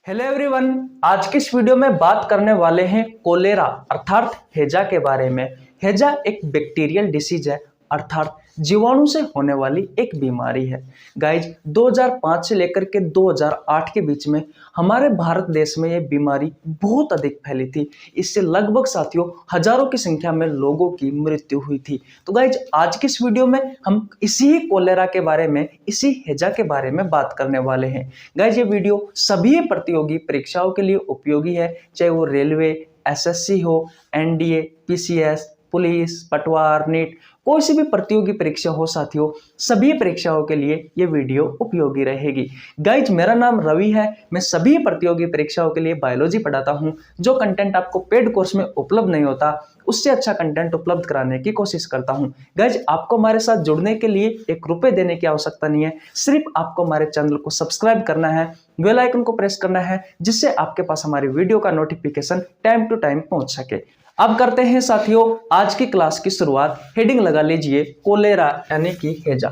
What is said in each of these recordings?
Hello everyone, आज की इस वीडियो में बात करने वाले हैं कोलेरा अर्थात हैजा के बारे में। हैजा एक बैक्टीरियल डिसीज है अर्थात जीवाणु से होने वाली एक बीमारी है। गाइज 2005 से लेकर के 2008 के बीच में हमारे भारत देश में ये बीमारी बहुत अधिक फैली थी। इससे लगभग साथियों हजारों की संख्या में लोगों की मृत्यु हुई थी। तो गाइज आज की इस वीडियो में हम इसी कोलेरा के बारे में, इसी हैजा के बारे में बात करने वाले हैं। गाइज ये वीडियो सभी प्रतियोगी परीक्षाओं के लिए उपयोगी है, चाहे वो रेलवे, एसएससी हो, एनडीए, पीसीएस, पुलिस, पटवार, नीट, कोई सी भी प्रतियोगी परीक्षा हो साथियों, सभी परीक्षाओं के लिए ये वीडियो उपयोगी रहेगी। गाइज मेरा नाम रवि है, मैं सभी प्रतियोगी परीक्षाओं के लिए बायोलॉजी पढ़ाता हूँ। जो कंटेंट आपको पेड कोर्स में उपलब्ध नहीं होता, उससे अच्छा कंटेंट उपलब्ध कराने की कोशिश करता हूँ। गाइज आपको हमारे साथ जुड़ने के लिए ₹1 देने की आवश्यकता नहीं है, सिर्फ आपको हमारे चैनल को सब्सक्राइब करना है, बेल आइकन को प्रेस करना है, जिससे आपके पास हमारी वीडियो का नोटिफिकेशन टाइम टू टाइम पहुंच सके। अब करते हैं साथियों आज की क्लास की शुरुआत। हेडिंग लगा लीजिए कोलेरा यानी कि हैजा।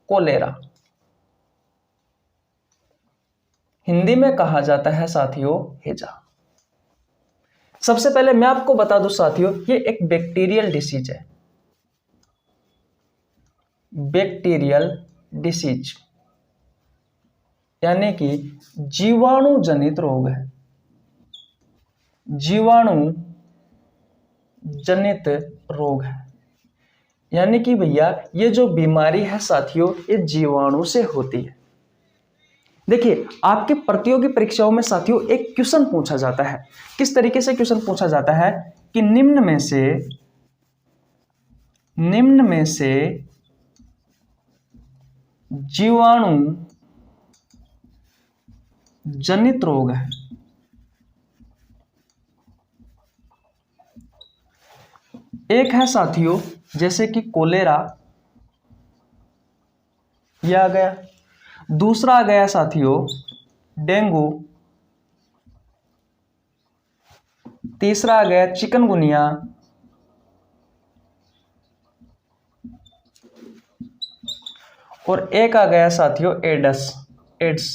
कोलेरा हिंदी में कहा जाता है साथियों हैजा। सबसे पहले मैं आपको बता दूं साथियों, ये एक बैक्टीरियल डिसीज है। बैक्टीरियल डिसीज यानी कि जीवाणु जनित रोग है। जीवाणु जनित रोग है यानी कि भैया ये जो बीमारी है साथियों, ये जीवाणु से होती है। देखिए आपके प्रतियोगी परीक्षाओं में साथियों एक क्वेश्चन पूछा जाता है। किस तरीके से क्वेश्चन पूछा जाता है कि निम्न में से जीवाणु जनित रोग है। एक है साथियों जैसे कि कोलेरा, यह आ गया। दूसरा आ गया साथियों डेंगू। तीसरा आ गया चिकनगुनिया। और एक आ गया साथियों एड्स।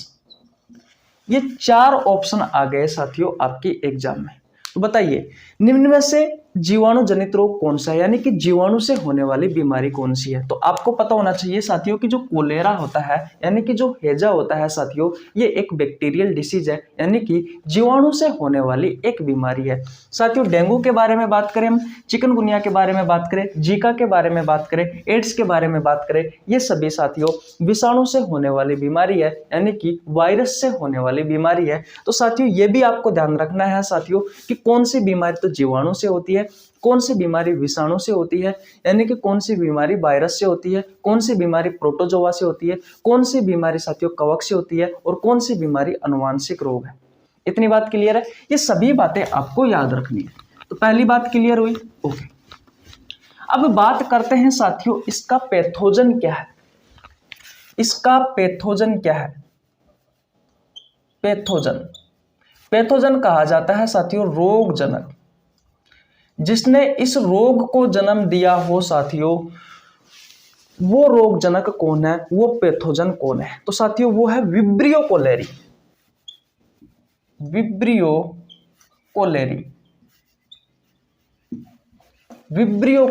ये 4 ऑप्शन आ गए साथियों आपकी एग्जाम में। तो बताइए निम्न में से जीवाणु जनित रोग कौन सा है, यानी कि जीवाणु से होने वाली बीमारी कौन सी है। तो आपको पता होना चाहिए साथियों कि जो कोलेरा होता है यानी कि जो हैजा होता है साथियों, ये एक बैक्टीरियल डिसीज है यानी कि जीवाणु से होने वाली एक बीमारी है। साथियों डेंगू के बारे में बात करें, हम चिकनगुनिया के बारे में बात करें, जीका के बारे में बात करें, एड्स के बारे में बात करें, ये सभी साथियों विषाणु से होने वाली बीमारी है यानी कि वायरस से होने वाली बीमारी है। तो साथियों ये भी आपको ध्यान रखना है साथियों कि कौन सी बीमारी तो जीवाणु से होती है, कौन सी बीमारी विषाणु से होती है, यानी कि कौन सी बीमारी वायरस से होती है, कौन सी बीमारी प्रोटोजोआ से होती है, कौन सी बीमारी साथियों कवक से होती है और कौन सी बीमारी आनुवांशिक रोग है। इतनी बात क्लियर है। ये सभी बातें आपको याद रखनी है। तो पहली बात क्लियर हुई, ओके। अब बात करते हैं साथियों इसका पैथोजन क्या है। इसका पैथोजन क्या है। पैथोजन कहा जाता है साथियों रोगजनक। जिसने इस रोग को जन्म दिया हो साथियों, वो रोगजनक कौन है, वो पैथोजन कौन है। तो साथियों वो है विब्रियो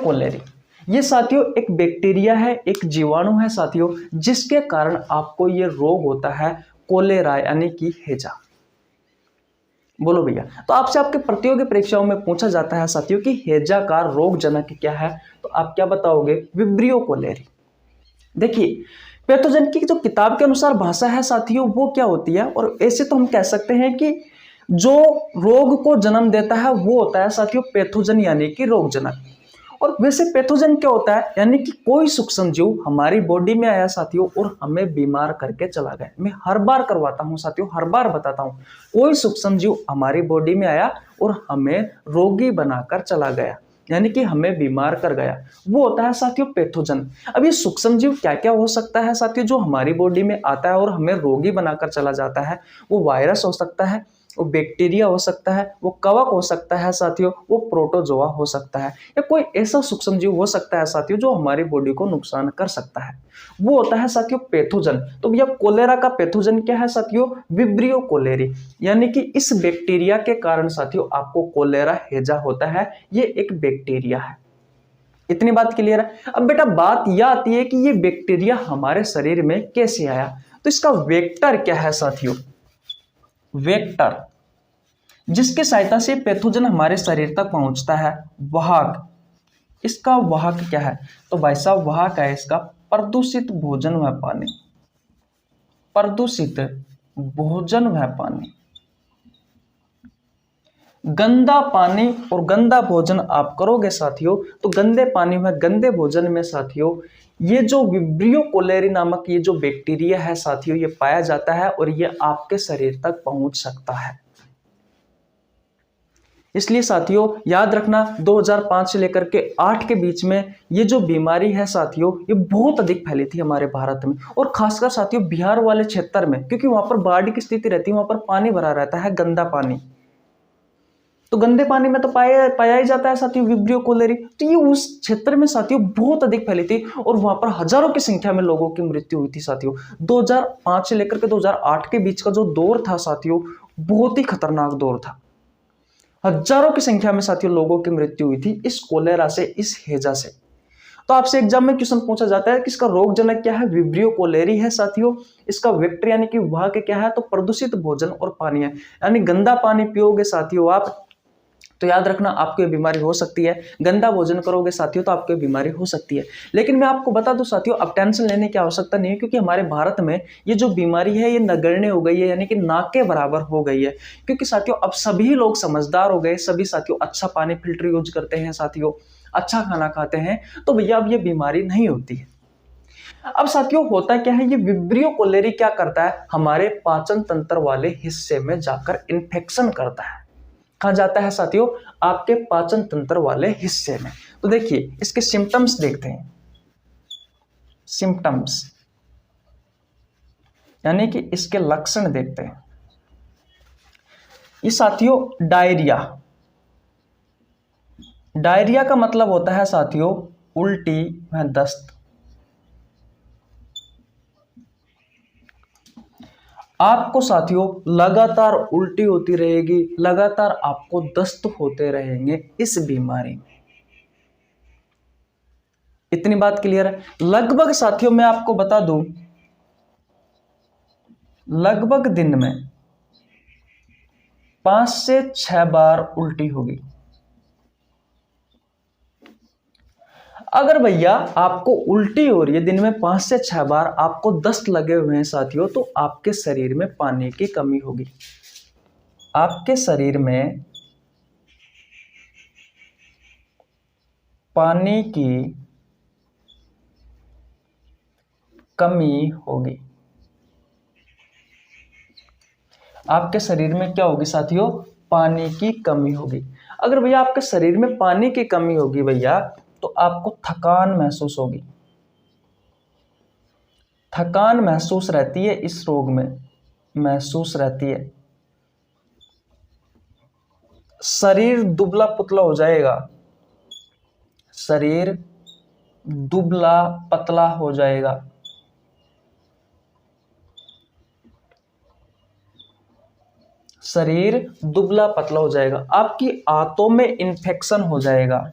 कोलेरी। ये साथियों एक बैक्टीरिया है, एक जीवाणु है साथियों, जिसके कारण आपको ये रोग होता है कोलेरा यानी कि हैजा। बोलो भैया। तो आपसे आपके प्रतियोगी परीक्षाओं में पूछा जाता है साथियों कि हैजा का रोगजनक क्या है, तो आप क्या बताओगे, विब्रियो कोलेरी। देखिए पैथोजन की जो किताब के अनुसार भाषा है साथियों वो क्या होती है, और ऐसे तो हम कह सकते हैं कि जो रोग को जन्म देता है वो होता है साथियों पैथोजन यानी कि रोगजनक। और वैसे पैथोजन क्या होता है, यानी कि कोई सूक्ष्म जीव हमारी बॉडी में आया साथियों और हमें बीमार करके चला गया। मैं हर बार करवाता हूं साथियों, हर बार बताता हूं, कोई सूक्ष्म जीव हमारी बॉडी में आया और हमें रोगी बनाकर चला गया, यानी कि हमें बीमार कर गया, वो होता है साथियों पैथोजन। अब ये सूक्ष्म जीव क्या क्या हो सकता है साथियों जो हमारी बॉडी में आता है और हमें रोगी बनाकर चला जाता है। वो वायरस हो सकता है, वो बैक्टीरिया हो सकता है, वो कवक हो सकता है साथियों, वो प्रोटोजोआ हो सकता है, या कोई ऐसा सूक्ष्म जीव हो सकता है साथियों जो हमारी बॉडी को नुकसान कर सकता है। वो होता है साथियों पैथोजन। तो भैया कोलेरा का पैथोजन क्या है साथियों? विब्रियो कोलेरी, यानी कि इस बैक्टीरिया के कारण साथियों आपको कोलेरा हैजा होता है। ये एक बैक्टीरिया है। इतनी बात क्लियर है। अब बेटा बात यह आती है कि ये बैक्टीरिया हमारे शरीर में कैसे आया। तो इसका वेक्टर क्या है साथियों? वेक्टर जिसकी सहायता से पैथोजन हमारे शरीर तक पहुंचता है, वाहक। इसका वाहक क्या है? तो भाई साहब वाहक है इसका प्रदूषित भोजन व पानी। प्रदूषित भोजन व पानी, गंदा पानी और गंदा भोजन आप करोगे साथियों, तो गंदे पानी में गंदे भोजन में साथियों ये जो विब्रियो कोलेरी नामक ये जो बैक्टीरिया है साथियों ये पाया जाता है और ये आपके शरीर तक पहुंच सकता है। इसलिए साथियों याद रखना 2005 से लेकर के 8 के बीच में ये जो बीमारी है साथियों ये बहुत अधिक फैली थी हमारे भारत में, और खासकर साथियों बिहार वाले क्षेत्र में, क्योंकि वहां पर बाढ़ की स्थिति रहती है, वहां पर पानी भरा रहता है, गंदा पानी। तो गंदे पानी में तो पाया ही जाता है साथियों विब्रियो कोलेरी। तो ये उस क्षेत्र में साथियों बहुत अधिक फैली थी और वहां पर हजारों की संख्या में लोगों की मृत्यु हुई थी साथियों। 2005 से लेकर के 2008 के बीच का जो दौर था साथियों बहुत ही खतरनाक दौर था। हजारों की संख्या में साथियों लोगों की मृत्यु हुई थी इस कोलेरा से, इस हैजा से। तो आपसे एग्जाम में क्वेश्चन पूछा जाता है कि इसका रोगजनक क्या है? विब्रियो कोलेरी है साथियों। इसका वेक्टर यानी कि वाहक क्या है? तो प्रदूषित भोजन और पानी है, यानी गंदा पानी पियोगे साथियों आप तो याद रखना आपको ये बीमारी हो सकती है। गंदा भोजन करोगे साथियों तो आपको ये बीमारी हो सकती है। लेकिन मैं आपको बता दूं साथियों अब टेंशन लेने की आवश्यकता नहीं है, क्योंकि हमारे भारत में ये जो बीमारी है ये नगण्य हो गई है, यानी कि नाक के बराबर हो गई है। क्योंकि साथियों अब सभी लोग समझदार हो गए, सभी साथियों अच्छा पानी फिल्टर यूज करते हैं साथियों, अच्छा खाना खाते हैं, तो भैया अब ये बीमारी नहीं होती है। अब साथियों होता क्या है, ये विब्रियो कोलेरी क्या करता है? हमारे पाचन तंत्र वाले हिस्से में जाकर इन्फेक्शन करता है। कहां जाता है साथियों? आपके पाचन तंत्र वाले हिस्से में। तो देखिए इसके सिम्टम्स देखते हैं। सिम्टम्स यानी कि इसके लक्षण देखते हैं। ये साथियों डायरिया, डायरिया का मतलब होता है साथियों उल्टी व दस्त। आपको साथियों लगातार उल्टी होती रहेगी, लगातार आपको दस्त होते रहेंगे इस बीमारी में। इतनी बात क्लियर है। लगभग साथियों मैं आपको बता दूं लगभग दिन में 5 से 6 बार उल्टी होगी। अगर भैया आपको उल्टी हो रही है दिन में 5 से 6 बार, आपको दस्त लगे हुए हैं साथियों, तो आपके शरीर में पानी की कमी होगी। आपके शरीर में पानी की कमी होगी। आपके शरीर में क्या होगी साथियों? पानी की कमी होगी। अगर भैया आपके शरीर में पानी की कमी होगी भैया तो आपको थकान महसूस होगी। थकान महसूस रहती है, इस रोग में महसूस रहती है। शरीर दुबला पुतला हो जाएगा, शरीर दुबला पतला हो जाएगा। शरीर दुबला पतला हो जाएगा। आपकी आंतों में इन्फेक्शन हो जाएगा।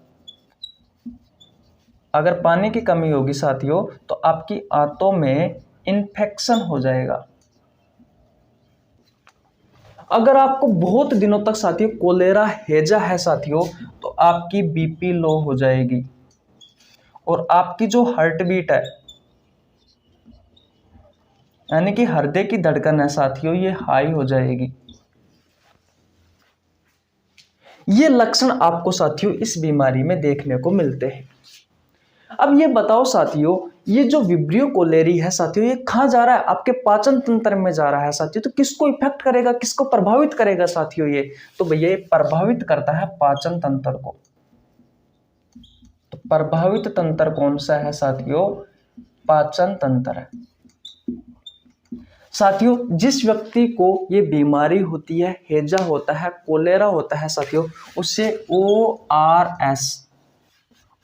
अगर पानी की कमी होगी साथियों तो आपकी आंतों में इन्फेक्शन हो जाएगा। अगर आपको बहुत दिनों तक साथियों कोलेरा हैजा है साथियों तो आपकी बीपी लो हो जाएगी और आपकी जो हार्ट बीट है यानी कि हृदय की धड़कन है साथियों ये हाई हो जाएगी। ये लक्षण आपको साथियों इस बीमारी में देखने को मिलते हैं। अब ये बताओ साथियों ये जो विब्रियो कोलेरी है साथियों ये कहां जा रहा है? आपके पाचन तंत्र में जा रहा है साथियों। तो किसको इफेक्ट करेगा, किसको प्रभावित करेगा साथियों ये? तो भैया ये प्रभावित करता है पाचन तंत्र को। तो प्रभावित तंत्र कौन सा है साथियों? पाचन तंत्र है। साथियों जिस व्यक्ति को ये बीमारी होती है, हैजा होता है, कोलेरा होता है साथियों, उससे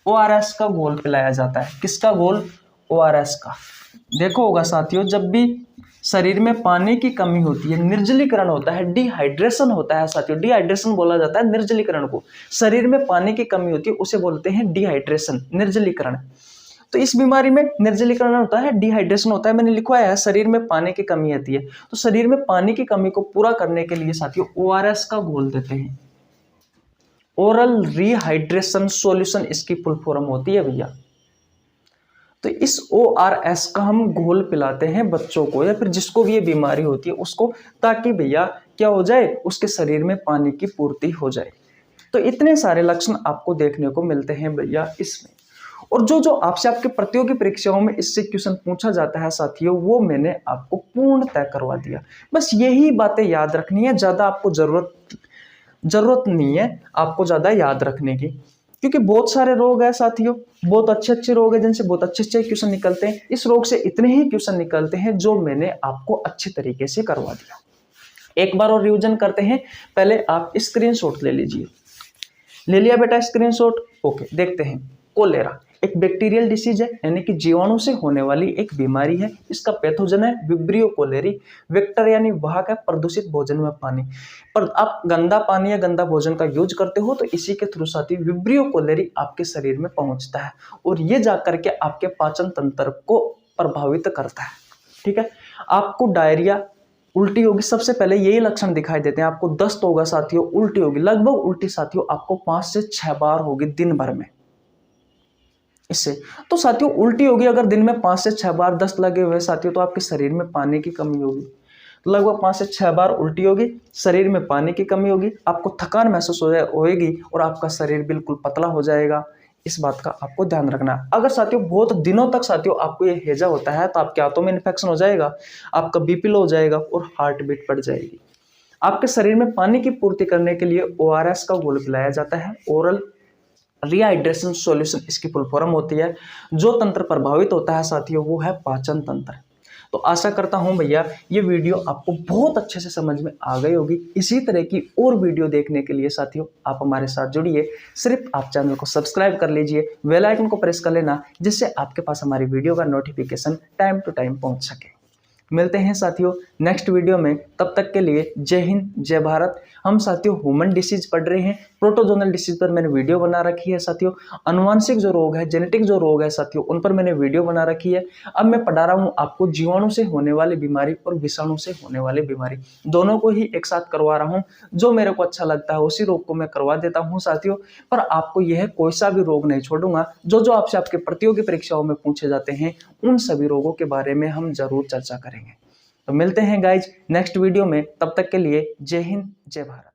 ORS का घोल पिलाया जाता है। किसका घोल? ORS का। देखो होगा साथियों, जब भी शरीर में पानी की कमी होती है, निर्जलीकरण होता है, डिहाइड्रेशन होता है साथियों, डिहाइड्रेशन बोला जाता है निर्जलीकरण को। शरीर में पानी की कमी होती है उसे बोलते हैं डिहाइड्रेशन, निर्जलीकरण। तो इस बीमारी में निर्जलीकरण होता है, डिहाइड्रेशन होता है। मैंने लिखवाया है शरीर में पानी की कमी आती है, तो शरीर में पानी की कमी को पूरा करने के लिए साथियों ORS का घोल देते हैं। ओरल रिहाइड्रेशन सॉल्यूशन इसकी फुल फॉर्म होती है भैया। तो इस ORS का हम घोल पिलाते हैं बच्चों को या फिर जिसको भी ये बीमारी होती है उसको, ताकि भैया क्या हो जाए, उसके शरीर में पानी की पूर्ति हो जाए। तो इतने सारे लक्षण आपको देखने को मिलते हैं भैया इसमें। और जो आपसे आपके प्रतियोगी परीक्षाओं में इससे क्वेश्चन पूछा जाता है साथियों, वो मैंने आपको पूर्ण तय करवा दिया। बस यही बातें याद रखनी है, ज्यादा आपको जरूरत नहीं है आपको ज्यादा याद रखने की, क्योंकि बहुत सारे रोग है साथियों, बहुत अच्छे रोग है जिनसे बहुत अच्छे क्वेश्चन निकलते हैं। इस रोग से इतने ही क्वेश्चन निकलते हैं जो मैंने आपको अच्छे तरीके से करवा दिया। एक बार और रिवीजन करते हैं। पहले आप स्क्रीनशॉट ले लीजिए। ले लिया बेटा स्क्रीनशॉट? ओके, देखते हैं। कोलेरा एक बैक्टीरियल डिसीज है, यानी कि जीवाणु से होने वाली एक बीमारी है। इसका पैथोजन है विब्रियो कोलेरी। वेक्टर यानी वाहक है प्रदूषित भोजन में पानी। पर आप गंदा पानी या गंदा भोजन का यूज करते हो तो इसी के थ्रू साथी विब्रियो कोलेरी आपके शरीर में पहुंचता है और ये जाकर के आपके पाचन तंत्र को प्रभावित करता है। ठीक है, आपको डायरिया, उल्टी होगी, सबसे पहले यही लक्षण दिखाई देते हैं। आपको दस्त होगा साथियों, उल्टी होगी, लगभग उल्टी साथियों आपको 5 से 6 बार होगी दिन भर में। इससे तो साथियों उल्टी होगी, अगर दिन में 5 से 6 बार दस्त लगे हुए साथियों तो आपके शरीर में पानी की कमी होगी। लगभग 5 से 6 बार उल्टी होगी, शरीर में पानी की कमी होगी, आपको थकान महसूस होएगी और आपका शरीर बिल्कुल पतला हो जाएगा। इस बात का आपको ध्यान रखना है। अगर साथियों बहुत दिनों तक साथियों आपको ये हैजा होता है तो आपके हाथों में इन्फेक्शन हो जाएगा, आपका BP लो हो जाएगा और हार्ट बीट बढ़ जाएगी। आपके शरीर में पानी की पूर्ति करने के लिए ORS का घोल पिलाया जाता है, ओरल रिहाइड्रेशन सॉल्यूशन इसकी फुल फॉर्म होती है। जो तंत्र प्रभावित होता है साथियों वो है पाचन तंत्र। तो आशा करता हूं भैया ये वीडियो आपको बहुत अच्छे से समझ में आ गई होगी। इसी तरह की और वीडियो देखने के लिए साथियों आप हमारे साथ जुड़िए। सिर्फ आप चैनल को सब्सक्राइब कर लीजिए, बेल आइकन को प्रेस कर लेना, जिससे आपके पास हमारी वीडियो का नोटिफिकेशन टाइम टू टाइम पहुंच सके। मिलते हैं साथियों नेक्स्ट वीडियो में, तब तक के लिए जय हिंद जय भारत। हम साथियों ह्यूमन डिसीज पढ़ रहे हैं, प्रोटोजोनल डिसीज पर मैंने वीडियो बना रखी है साथियों। अनुवांशिक जो रोग है, जेनेटिक जो रोग है साथियों, उन पर मैंने वीडियो बना रखी है। अब मैं पढ़ा रहा हूँ आपको जीवाणु से होने वाली बीमारी और विषाणु से होने वाली बीमारी, दोनों को ही एक साथ करवा रहा हूँ। जो मेरे को अच्छा लगता है उसी रोग को मैं करवा देता हूँ साथियों, पर आपको यह कोई सा भी रोग नहीं छोड़ूंगा। जो आपसे आपके प्रतियोगी परीक्षाओं में पूछे जाते हैं उन सभी रोगों के बारे में हम जरूर चर्चा करेंगे। तो मिलते हैं गाइज नेक्स्ट वीडियो में, तब तक के लिए जय हिंद जय भारत।